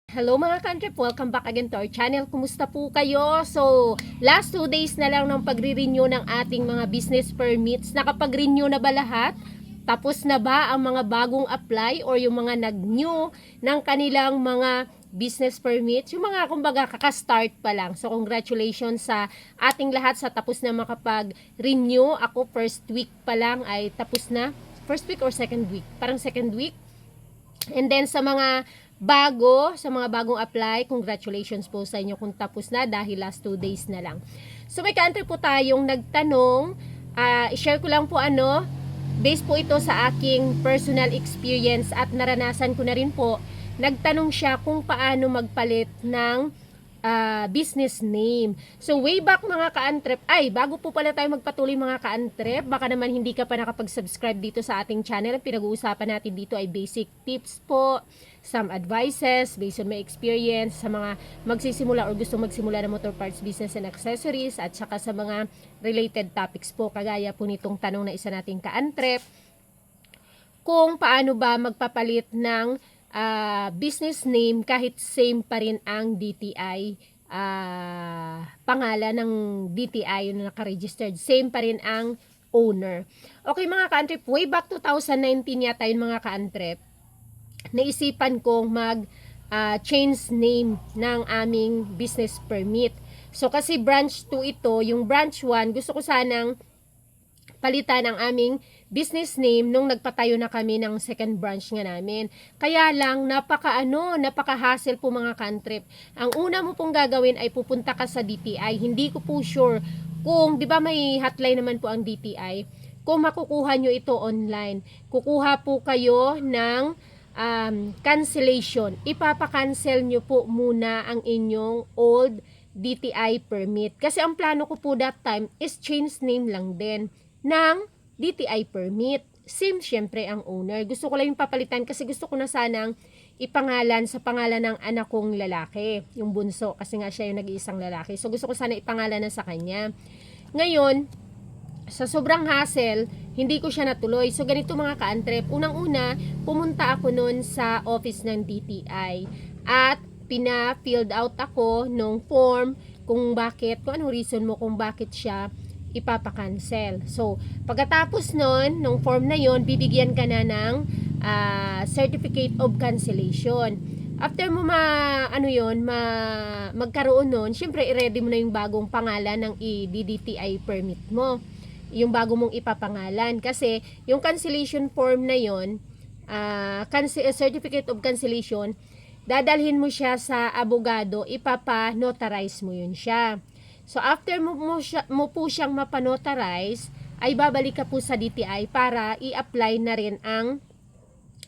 Hello mga kantrip, welcome back again to our channel. Kumusta po kayo? So, last 2 days na lang ng pagre-renew ng ating mga business permits. Nakapag-renew na ba lahat? Tapos na ba ang mga bagong apply or yung mga nag-new ng kanilang mga business permits? Yung mga kumbaga kaka-start pa lang. So, congratulations sa ating lahat sa tapos na makapag-renew. Ako first week pa lang ay tapos na. First week or second week? Parang second week. And then sa mga bagong apply, congratulations po sa inyo kung tapos na dahil last 2 days na lang. So may country po tayong nagtanong, i-share ko lang po based po ito sa aking personal experience at naranasan ko na rin po. Nagtanong siya kung paano magpalit ng business name. So way back mga ka-antrep, bago po pala tayo magpatuloy mga ka-antrep, baka naman hindi ka pa nakapag-subscribe dito sa ating channel. Ang pinag-uusapan natin dito ay basic tips po, some advices based on my experience sa mga magsisimula or gusto magsimula ng motor parts business and accessories, at saka sa mga related topics po kagaya po nitong tanong na isa nating ka-antrep, kung paano ba magpapalit ng business name kahit same pa rin ang DTI, pangalan ng DTI yung naka-registered, same pa rin ang owner. Okay mga ka-antrep, way back 2019 yata yun mga ka-antrep, naisipan kong change name ng aming business permit. So kasi branch 2 ito, yung branch 1 gusto ko sanang palitan ang aming business name nung nagpatayo na kami ng second branch nga namin. Kaya lang, napaka-hassle po mga ka-antrep. Ang una mo pong gagawin ay pupunta ka sa DTI. Hindi ko po sure kung, di ba may hotline naman po ang DTI, kung makukuha nyo ito online. Kukuha po kayo ng cancellation. Ipapa-cancel nyo po muna ang inyong old DTI permit. Kasi ang plano ko po that time is change name lang din ng DTI permit. Same syempre ang owner. Gusto ko lang yung papalitan kasi gusto ko na sanang ipangalan sa pangalan ng anak kong lalaki, yung bunso, kasi nga siya yung nag-iisang lalaki. So gusto ko sana ipangalan na sa kanya. Ngayon, sa sobrang hassle, hindi ko siya natuloy. So ganito mga ka-antrep, unang-una, pumunta ako nun sa office ng DTI at pina-filled out ako nung form kung anong reason mo kung bakit siya ipapa-cancel. So, pagkatapos nun, nung form na yon, bibigyan ka na ng certificate of cancellation. After mo magkaroon nun, syempre i-ready mo na yung bagong pangalan ng DTI permit mo. Yung bago mong ipapangalan. Kasi, yung cancellation form na yon, certificate of cancellation, dadalhin mo siya sa abogado, ipapa-notarize mo yun siya. So, after mo po siyang mapanotarize, ay babalik ka po sa DTI para i-apply na rin ang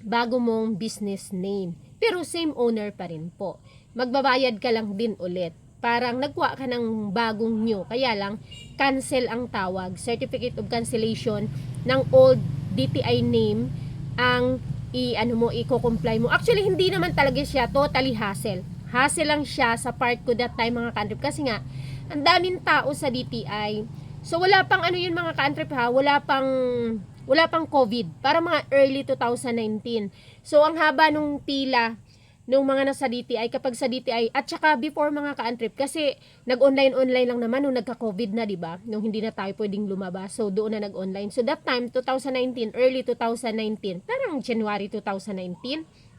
bago mong business name. Pero same owner pa rin po. Magbabayad ka lang din ulit. Parang nagkuha ka ng bagong new. Kaya lang, cancel ang tawag. Certificate of cancellation ng old DTI name ang i-comply mo. Actually, hindi naman talaga siya totally hassle. Hassle lang siya sa part ko that time mga ka-antrep. Kasi nga, ang daming tao sa DTI. So wala pang yun mga ka-antrep ha, wala pang COVID, para mga early 2019. So ang haba nung pila nung mga nasa DTI, kapag sa DTI, at saka before mga ka-antrep, kasi nag-online lang naman nung nagka-COVID na, di ba? Nung hindi na tayo pwedeng lumabas. So doon na nag-online. So that time 2019, early 2019, parang January 2019.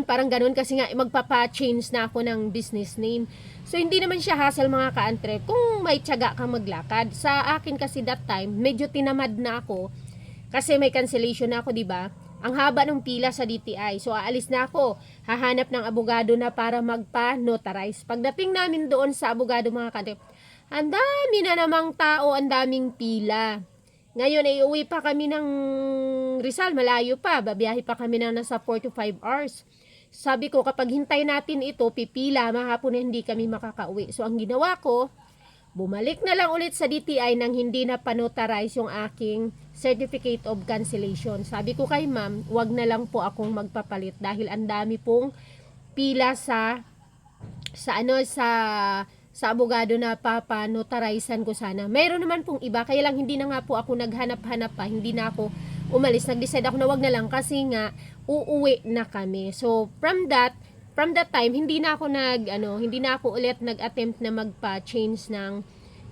Parang ganun kasi nga magpapa-change na ako ng business name. So hindi naman siya hassle mga ka-antrep kung may tiyaga kang maglakad. Sa akin kasi that time, medyo tinamad na ako kasi may cancellation na ako, di ba? Ang haba ng pila sa DTI. So aalis na ako, hahanap ng abogado na para magpa-notarize. Pagdating namin doon sa abogado mga ka-antrep, ang dami na namang tao, ang daming pila. Ngayon ay uwi pa kami ng Rizal, malayo pa, babiyahe pa kami ng nasa 4 to 5 hours. Sabi ko, kapag hintay natin ito, pipila, mahapon na hindi kami makakauwi. So ang ginawa ko, bumalik na lang ulit sa DTI nang hindi na panotarize yung aking certificate of cancellation. Sabi ko kay ma'am, wag na lang po akong magpapalit dahil ang dami pong pila sa abogado na papanotarizean ko sana. Mayroon naman pong iba, kaya lang hindi na nga po ako naghanap-hanap pa, hindi na ako umalis. Nag-decide ako na wag na lang kasi nga uuwi na kami. So, from that time, hindi na ako ulit nag-attempt na magpa-change ng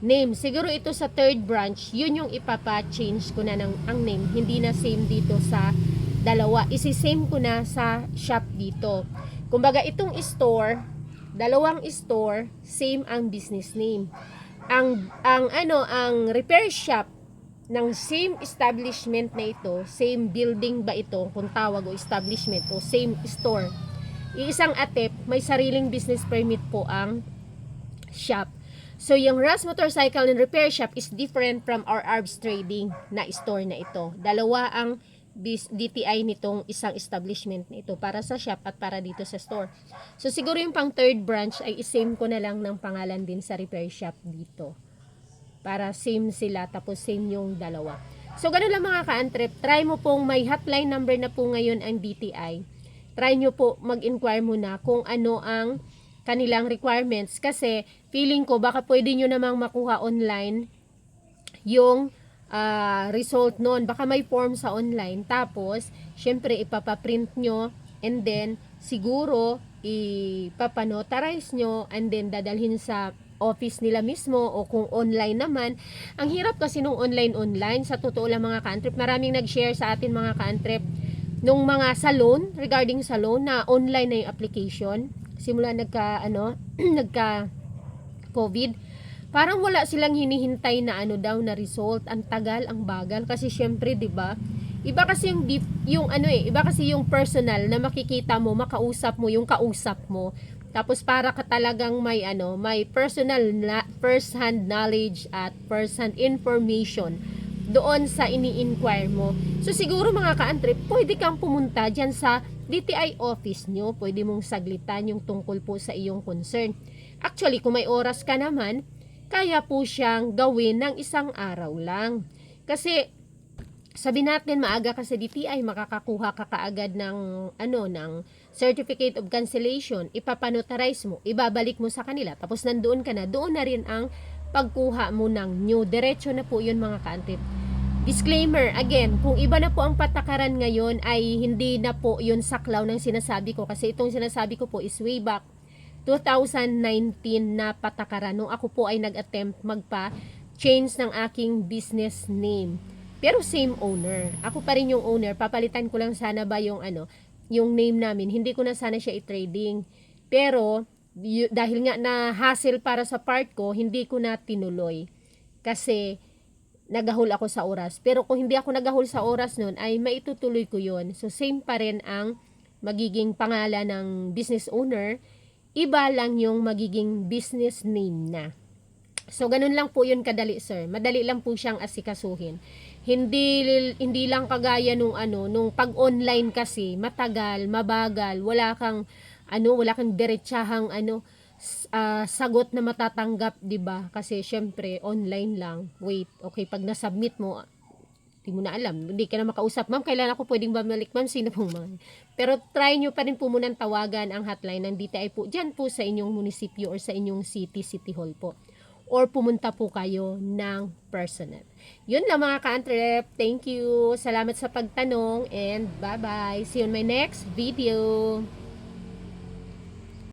name. Siguro ito sa third branch, yun yung ipapa-change ko na ang name. Hindi na same dito sa dalawa. Isi-same ko na sa shop dito. Kumbaga, itong store, dalawang store, same ang business name. Ang repair shop ng same establishment na ito, same building ba ito, kung tawag o establishment o same store, iisang attempt, may sariling business permit po ang shop. So, yung Ras Motorcycle and Repair Shop is different from our Arbs Trading na store na ito. Dalawa ang DTI nitong isang establishment na ito, para sa shop at para dito sa store. So, siguro yung pang third branch ay isame ko na lang ng pangalan din sa repair shop dito. Para same sila, tapos same yung dalawa. So, ganun lang mga ka-antrep. Try mo pong, may hotline number na po ngayon ang DTI. Try nyo po mag-inquire muna kung ano ang kanilang requirements. Kasi, feeling ko, baka pwede nyo namang makuha online yung result nun. Baka may form sa online. Tapos, syempre, ipapaprint nyo. And then, siguro, ipapanotarize nyo. And then, dadalhin sa office nila mismo o kung online naman. Ang hirap kasi nung online, sa totoo lang mga ka-antrep, maraming nag-share sa atin mga ka-antrep nung mga salon, regarding salon na online na yung application simula nagka COVID, parang wala silang hinihintay na na result. Ang tagal, ang bagal kasi syempre 'di ba? Iba kasi iba kasi yung personal na makikita mo, makausap mo yung kausap mo. Tapos para ka talagang may personal first hand knowledge at first hand information doon sa ini-inquire mo. So siguro mga ka-antrep, pwede kang pumunta diyan sa DTI office nyo. Pwede mong saglitan yung tungkol po sa iyong concern. Actually, kung may oras ka naman, kaya po siyang gawin ng isang araw lang. Kasi sabi natin maaga kasi DTI, makakakuha ka kaagad ng certificate of cancellation, ipapanotarize mo, ibabalik mo sa kanila, tapos nandoon ka na, doon na rin ang pagkuha mo ng new. Diretso na po yun mga ka-antrep. Disclaimer, again, kung iba na po ang patakaran ngayon, ay hindi na po yun saklaw ng sinasabi ko, kasi itong sinasabi ko po is way back 2019 na patakaran, nung ako po ay nag-attempt magpa-change ng aking business name. Pero same owner. Ako pa rin yung owner. Papalitan ko lang sana ba yung yung name namin. Hindi ko na sana siya i-trading. Pero dahil nga na hassle para sa part ko, hindi ko na tinuloy. Kasi nagahol ako sa oras. Pero kung hindi ako nagahol sa oras nun, ay maitutuloy ko yon. So same pa rin ang magiging pangalan ng business owner. Iba lang yung magiging business name na. So ganun lang po yun kadali, sir. Madali lang po siyang asikasuhin. Hindi lang kagaya nung pag-online kasi matagal, mabagal, wala kang diretsahang sagot na matatanggap, 'di ba? Kasi syempre online lang. Wait, okay, pag na-submit mo, di mo na alam, hindi ka na makausap. Ma'am, kailan ako pwedeng bumalik? Ma'am, sino pong mga? Pero try nyo pa rin po munang tawagan ang hotline ng DTI po dyan po sa inyong munisipyo or sa inyong city hall po. Or pumunta po kayo ng personal. Yun lang mga ka-antrep. Thank you. Salamat sa pagtanong and bye-bye. See you on my next video.